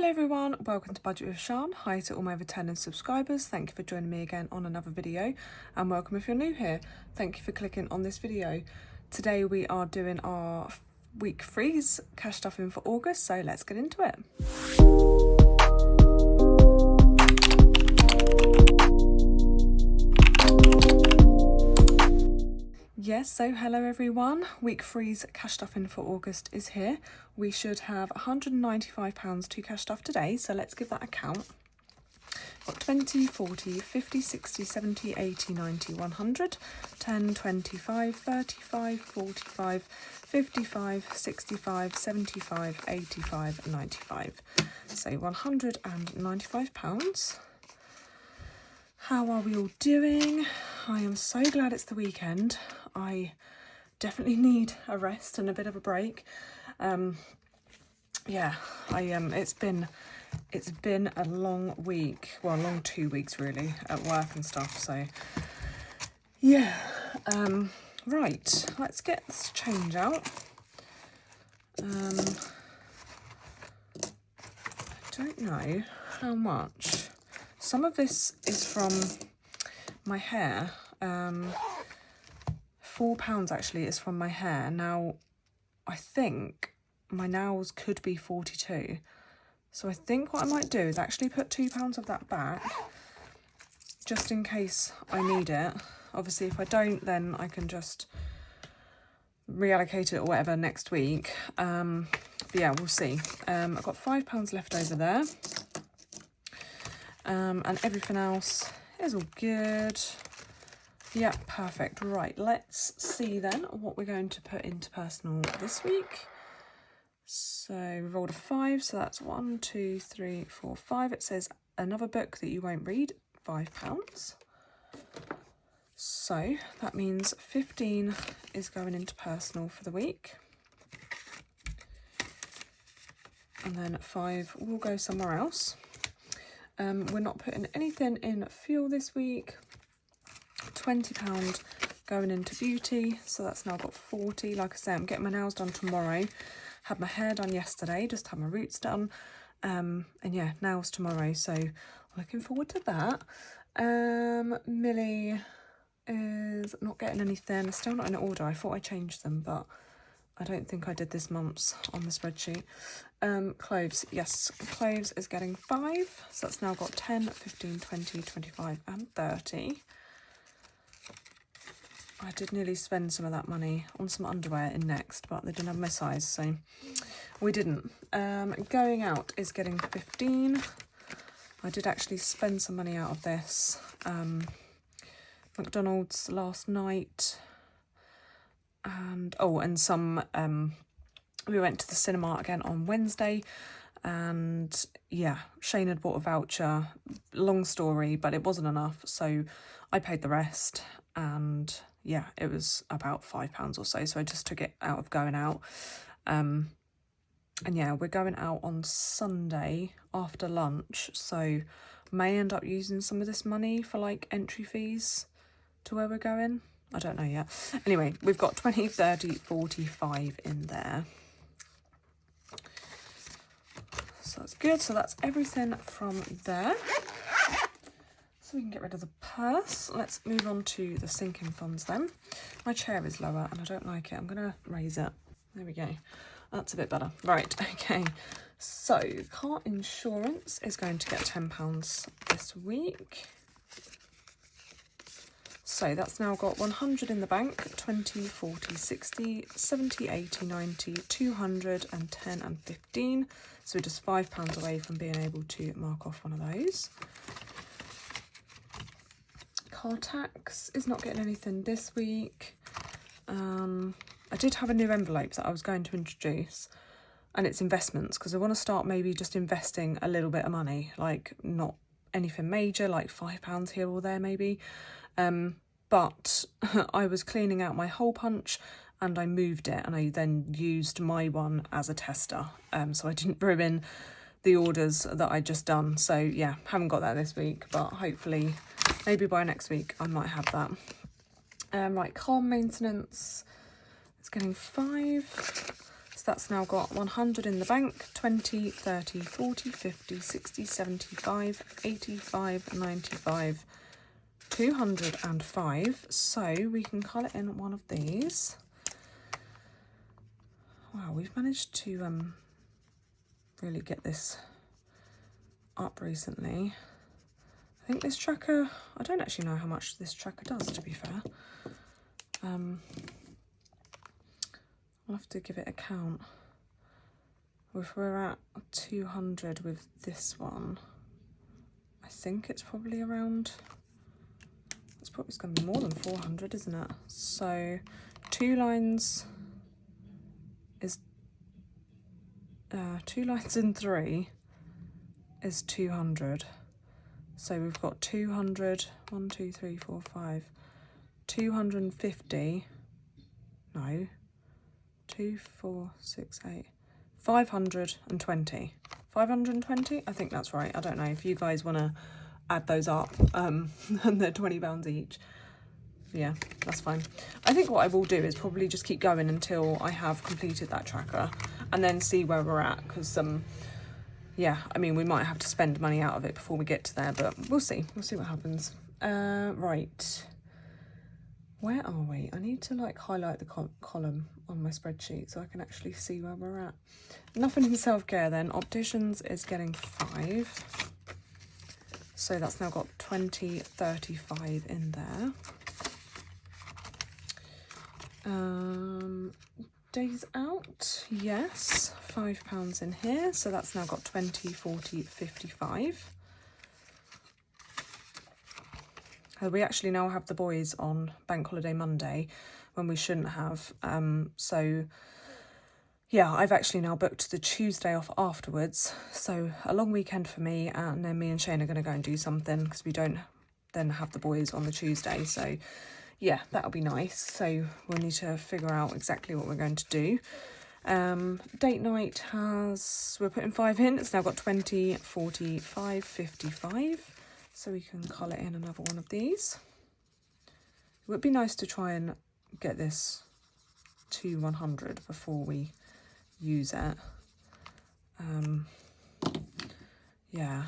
Hello everyone, welcome to Budget with Siân. Hi to all my returning subscribers, thank you for joining me again on another video, and welcome if you're new here. Thank you for clicking on this video. Today we are doing our week freeze cash stuffing for August, so let's get into it. Yes, so hello everyone, week freeze cash stuffing for August is here. We should have £195 to cash stuff today, so let's give that a count. Got 20, 40, 50, 60, 70, 80, 90, 100, 10, 25, 35, 45, 55, 65, 75, 85, 95. So £195. How are we all doing? I am so glad it's the weekend. I definitely need a rest and a bit of a break. It's been a long week, well, a long 2 weeks really at work and stuff. So yeah, right, let's get this change out. I don't know how much. Some of this is from my hair. £4 actually is from my hair. Now, I think my nails could be 42. So I think what I might do is actually put £2 of that back, just in case I need it. Obviously, if I don't, then I can just reallocate it or whatever next week. But yeah, we'll see. I've got £5 left over there. And everything else is all good. Yeah, perfect. Right, let's see then what we're going to put into personal this week. So we rolled a 5, so that's 1, 2, 3, 4, 5. It says another book that you won't read, £5. So that means 15 is going into personal for the week. And then 5 will go somewhere else. We're not putting anything in fuel this week. £20 going into beauty, so that's now got 40. Like I say, I'm getting my nails done tomorrow. Had my hair done yesterday, just had my roots done. And yeah, nails tomorrow, so looking forward to that. Millie is not getting anything, still not in order. I thought I changed them, but I don't think I did this month's on the spreadsheet. Clothes, yes, clothes is getting 5, so that's now got 10, 15, 20, 25 and 30. I did nearly spend some of that money on some underwear in Next, but they didn't have my size, so we didn't. Going out is getting 15. I did actually spend some money out of this. McDonald's last night. And some we went to the cinema again on Wednesday, and yeah, Shane had bought a voucher. Long story, but it wasn't enough, so I paid the rest, and yeah, it was about £5 or so, so I just took it out of going out. And yeah, we're going out on Sunday after lunch, so may end up using some of this money for like entry fees to where we're going. I don't know yet. Anyway, we've got 20, 30, 45 in there. So that's good. So that's everything from there. So we can get rid of the purse. Let's move on to the sinking funds then. My chair is lower and I don't like it. I'm going to raise it. There we go. That's a bit better. Right, okay. So car insurance is going to get £10 this week. So that's now got 100 in the bank, 20, 40, 60, 70, 80, 90, 200 and 10 and 15. So we're just £5 away from being able to mark off one of those. Car tax is not getting anything this week. I did have a new envelope that I was going to introduce, and it's investments, because I want to start maybe just investing a little bit of money, like not anything major, like £5 here or there maybe. But I was cleaning out my hole punch and I moved it, and I then used my one as a tester. So I didn't ruin the orders that I'd just done. So yeah, haven't got that this week, but hopefully maybe by next week I might have that. Right, car maintenance, it's getting 5. So that's now got 100 in the bank, 20, 30, 40, 50, 60, 75, 85, 95, 205. So we can colour in one of these. Wow, we've managed to really get this up recently. I think this tracker, I don't actually know how much this tracker does, to be fair. I'll have to give it a count. If we're at 200 with this one, I think it's probably around, it's going to be more than 400, isn't it? So 2 lines is 2 lines in 3 is 200. So we've got 200, 1, 2, 3, 4, 5, 250, no, 2, 4, 6, 8, 520. 520, I think that's right. I don't know if you guys want to add those up, and they're £20 each. Yeah, that's fine. I think what I will do is probably just keep going until I have completed that tracker and then see where we're at, because yeah, I mean, we might have to spend money out of it before we get to there, but we'll see what happens. Right, where are we? I need to like highlight the column on my spreadsheet so I can actually see where we're at. Nothing in self-care then. Opticians is getting 5, so that's now got 20, 35 in there. Days out, yes, £5 in here, so that's now got 20, 40, 55. We actually now have the boys on Bank Holiday Monday when we shouldn't have, so yeah, I've actually now booked the Tuesday off afterwards, so a long weekend for me, and then me and Shane are going to go and do something because we don't then have the boys on the Tuesday, so yeah, that'll be nice. So we'll need to figure out exactly what we're going to do. Date night we're putting 5 in. It's now got 20, 45, 55. So we can colour in another one of these. It would be nice to try and get this to 100 before we use it. Yeah.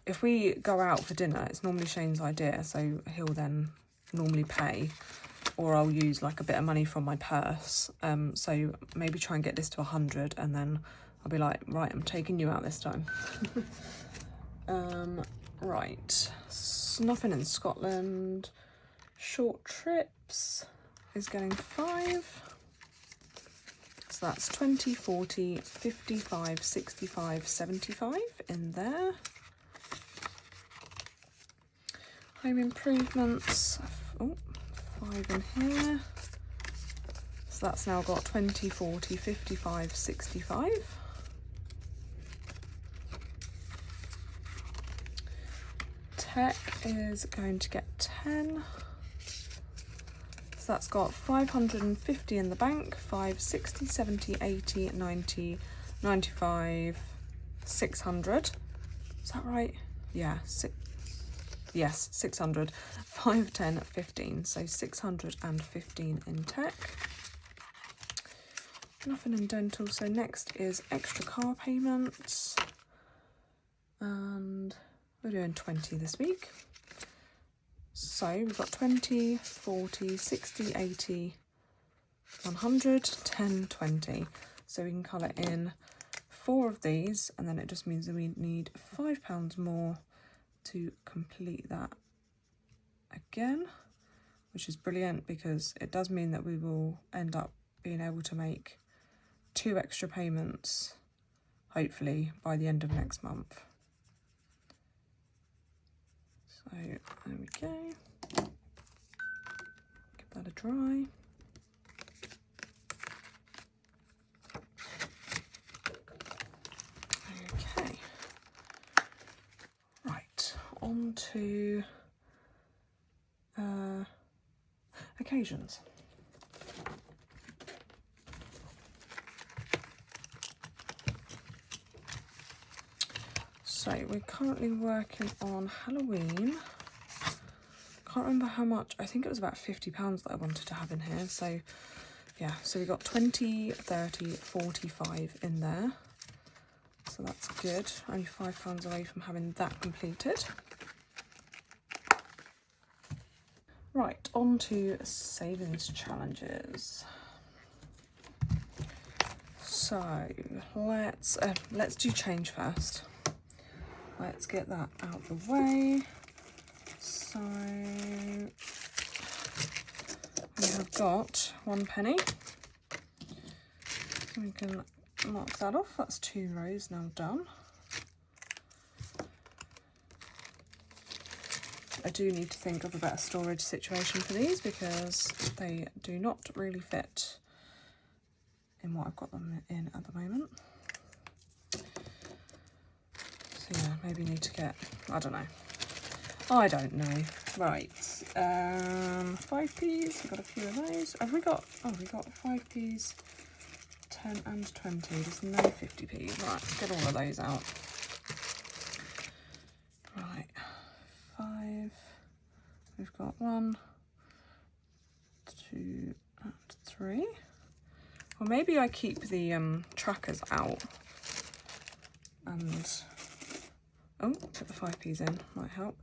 If we go out for dinner, it's normally Shane's idea, so he'll then normally pay, or I'll use like a bit of money from my purse, so maybe try and get this to 100 and then I'll be like, right, I'm taking you out this time. Right, nothing in Scotland. Short trips is getting 5, so that's 20, 40, 55, 65, 75 in there. Home improvements, 5 in here. So that's now got 20, 40, 55, 65. Tech is going to get 10. So that's got 550 in the bank, 5, 60, 70, 80, 90, 95, 600. Is that right? Yeah, yes, 600, 5, 10, 15, so 615 in tech. Nothing in dental, so next is extra car payments, and we're doing 20 this week. So we've got 20, 40, 60, 80, 100, 10, 20. So we can colour in 4 of these, and then it just means that we need £5 more to complete that again, which is brilliant because it does mean that we will end up being able to make 2 extra payments, hopefully by the end of next month. So there we go, give that a dry. Okay, right, on to occasions. So we're currently working on Halloween. Can't remember how much, I think it was about £50 that I wanted to have in here. So yeah, so we got 20, 30, 45 in there. So that's good. Only £5 away from having that completed. Right, on to savings challenges. So let's do change first. Let's get that out of the way. So we have got 1 penny. We can mark that off. That's 2 rows now done. I do need to think of a better storage situation for these because they do not really fit in what I've got them in at the moment. So yeah, maybe need to get, I don't know. Right, 5p's, we've got a few of those. Have we got, oh, we got 5p's, 10 and 20, there's no 50p's. Right, let's get all of those out. Right, 5, we've got 1, 2 and 3. Well, maybe I keep the trackers out and, oh, put the 5p's in, might help.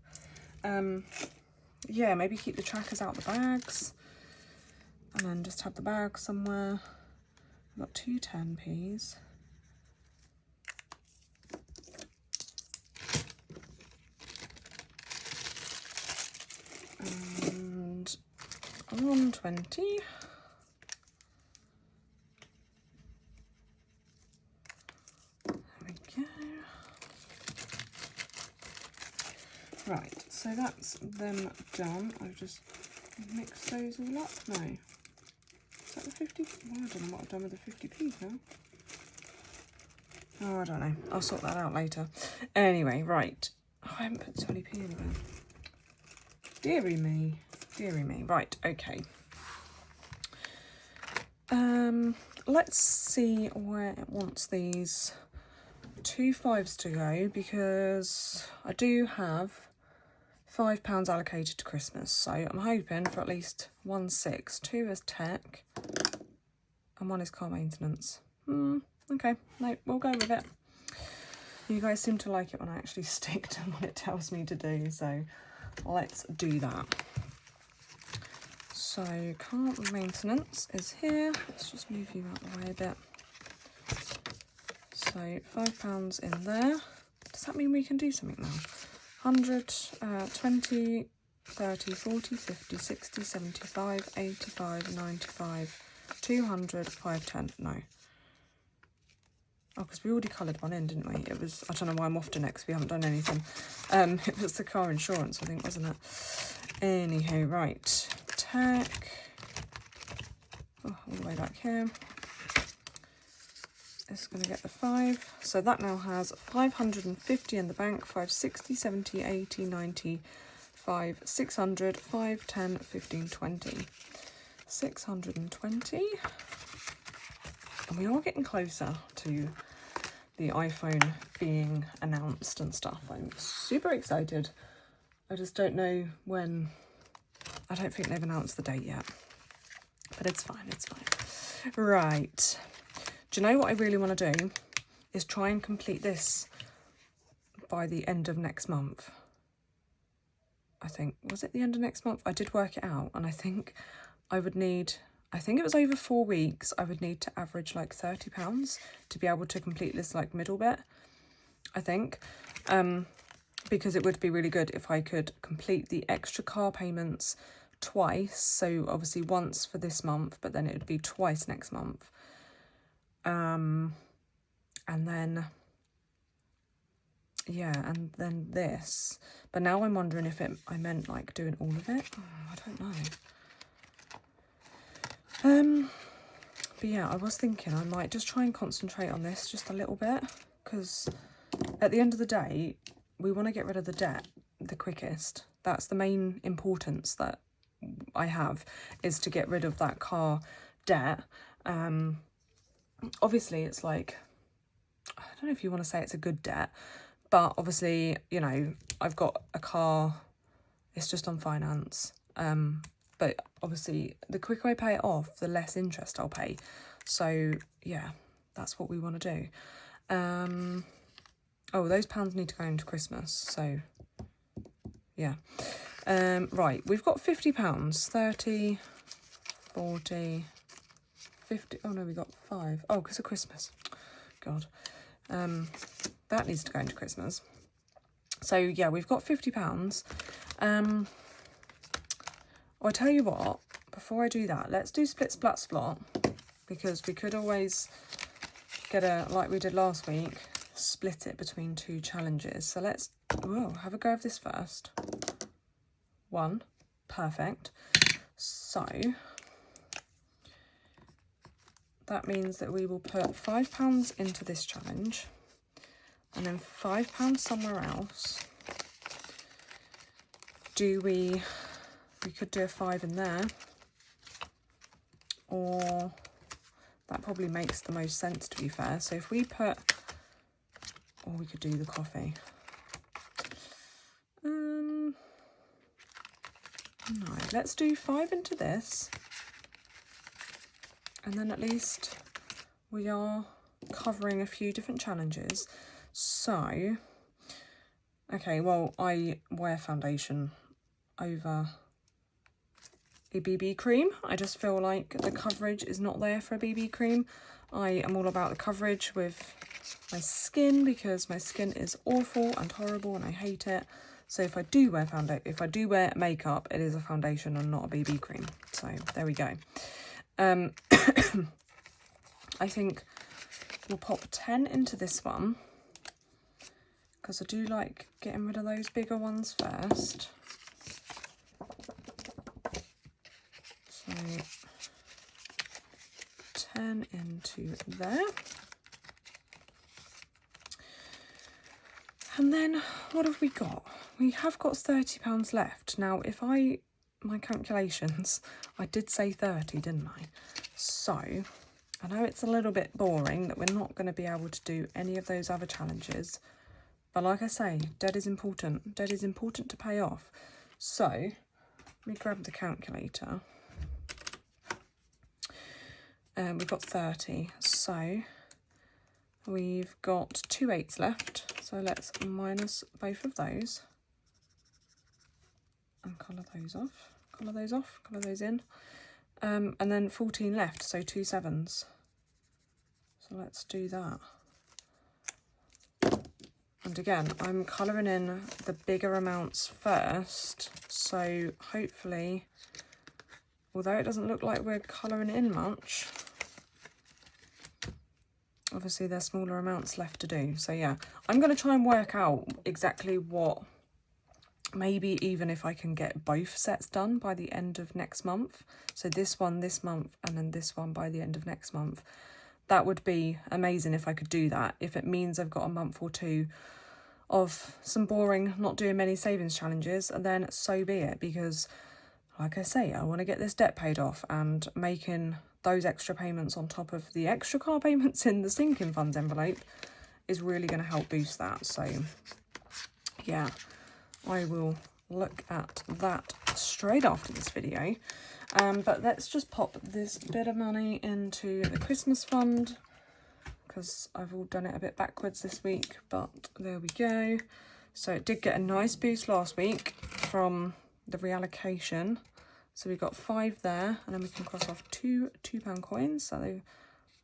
Yeah, maybe keep the trackers out the bags and then just have the bag somewhere. I've got 2 10p's. And 1 20. Right, so that's them done. I've just mixed those all up. No. Is that the 50? Well, I don't know what I've done with the 50p now. Oh, I don't know. I'll sort that out later. Anyway, right. Oh, I haven't put 20p in there. Deary me. Deary me. Right, okay. Let's see where it wants these 2 5s to go, because I do have £5 allocated to Christmas, so I'm hoping for at least 1 6, 2 is tech, and 1 is car maintenance. Okay, no, we'll go with it. You guys seem to like it when I actually stick to what it tells me to do, so let's do that. So car maintenance is here. Let's just move you out of the way a bit. So £5 in there. Does that mean we can do something now? 100, 20, 30, 40, 50, 60, 75, 85, 95, 200, 510. No. Oh, because we already coloured one in, didn't we? It was, I don't know why I'm off to next, we haven't done anything. It was the car insurance, I think, wasn't it? Anywho, right. Tech. Oh, all the way back here. It's going to get the 5. So that now has 550 in the bank, 560, 70, 80, 90, 5, 600, 5, 10, 15, 20. 620. And we are getting closer to the iPhone being announced and stuff. I'm super excited. I just don't know when. I don't think they've announced the date yet. But it's fine, it's fine. Right. Do you know what I really want to do? Is try and complete this by the end of next month. I think, was it the end of next month? I did work it out, and I think I would need, I think it was over 4 weeks, I would need to average like £30 to be able to complete this like middle bit, I think. Because it would be really good if I could complete the extra car payments twice. So obviously once for this month, but then it would be twice next month. And then, yeah, and then this. But now I'm wondering if I meant like doing all of it. Oh, I don't know. But yeah, I was thinking I might just try and concentrate on this just a little bit, because at the end of the day, we want to get rid of the debt the quickest. That's the main importance that I have, is to get rid of that car debt. Obviously it's like, I don't know if you want to say it's a good debt, but obviously, you know, I've got a car, it's just on finance. But obviously, the quicker I pay it off, the less interest I'll pay. So, yeah, that's what we want to do. Oh, those pounds need to go into Christmas. So, yeah. Right, we've got £50. 30, 40, 50. Oh, no, we got 5. Oh, because of Christmas. God. That needs to go into Christmas. So, yeah, we've got £50. I'll tell you what, before I do that, let's do split, splat, splot, because we could always get like we did last week, split it between 2 challenges. So let's have a go of this first. 1, perfect. So that means that we will put £5 into this challenge and then £5 somewhere else. We could do a 5 in there, or that probably makes the most sense, to be fair. So if we put, or we could do the coffee. No, let's do 5 into this, and then at least we are covering a few different challenges. So, okay, well, I wear foundation over a BB cream. I just feel like the coverage is not there for a BB cream. I am all about the coverage with my skin because my skin is awful and horrible and I hate it. So if I do wear makeup, it is a foundation and not a BB cream. So there we go. I think we'll pop 10 into this one because I do like getting rid of those bigger ones first. So 10 into there. And then what have we got? We have got £30 left. Now, my calculations, I did say 30, didn't I? So I know it's a little bit boring that we're not going to be able to do any of those other challenges. But like I say, debt is important. Debt is important to pay off. So let me grab the calculator. We've got 30, so we've got 2 8s left. So let's minus both of those and colour those off, colour those in. And then 14 left, so 2 7s. So let's do that. And again, I'm colouring in the bigger amounts first, so hopefully, although it doesn't look like we're colouring in much, obviously there's smaller amounts left to do. So yeah, I'm going to try and work out exactly what, maybe even if I can get both sets done by the end of next month. So this one this month and then this one by the end of next month. That would be amazing if I could do that. If it means I've got a month or 2 of some boring, not doing many savings challenges, and then so be it, because like I say, I want to get this debt paid off, and making those extra payments on top of the extra car payments in the sinking funds envelope is really going to help boost that. So yeah, I will look at that straight after this video. But let's just pop this bit of money into the Christmas fund, because I've all done it a bit backwards this week, but there we go. So it did get a nice boost last week from the reallocation. So we've got 5 there, and then we can cross off 2 £2 coins. So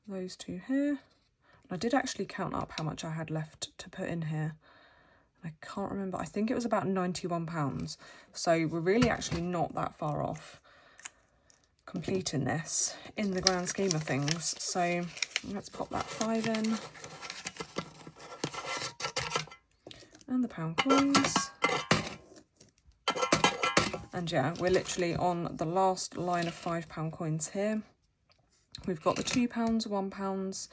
those 2 here. And I did actually count up how much I had left to put in here. I can't remember. I think it was about £91. So we're really actually not that far off completing this in the grand scheme of things. So let's pop that 5 in. And the pound coins. And yeah, we're literally on the last line of £5 coins here. We've got the £2, £1,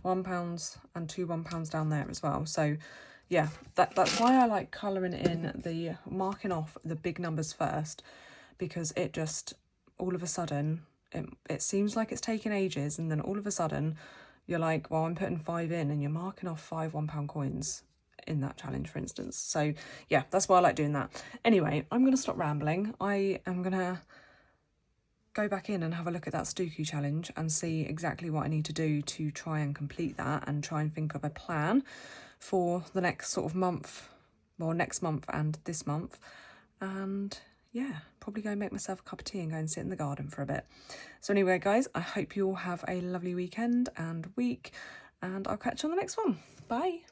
£1 and 2 £1 down there as well. So yeah, that's why I like colouring in the marking off the big numbers first, because it just, all of a sudden, it seems like it's taking ages, and then all of a sudden you're like, well, I'm putting 5 in, and you're marking off 5 £1 coins in that challenge, for instance. So yeah, that's why I like doing that. Anyway, I'm going to stop rambling. I am going to go back in and have a look at that Stuku challenge and see exactly what I need to do to try and complete that, and try and think of a plan for the next sort of month, well, next month and this month. And yeah, probably go and make myself a cup of tea and go and sit in the garden for a bit. So anyway, guys, I hope you all have a lovely weekend and week, and I'll catch you on the next one. Bye.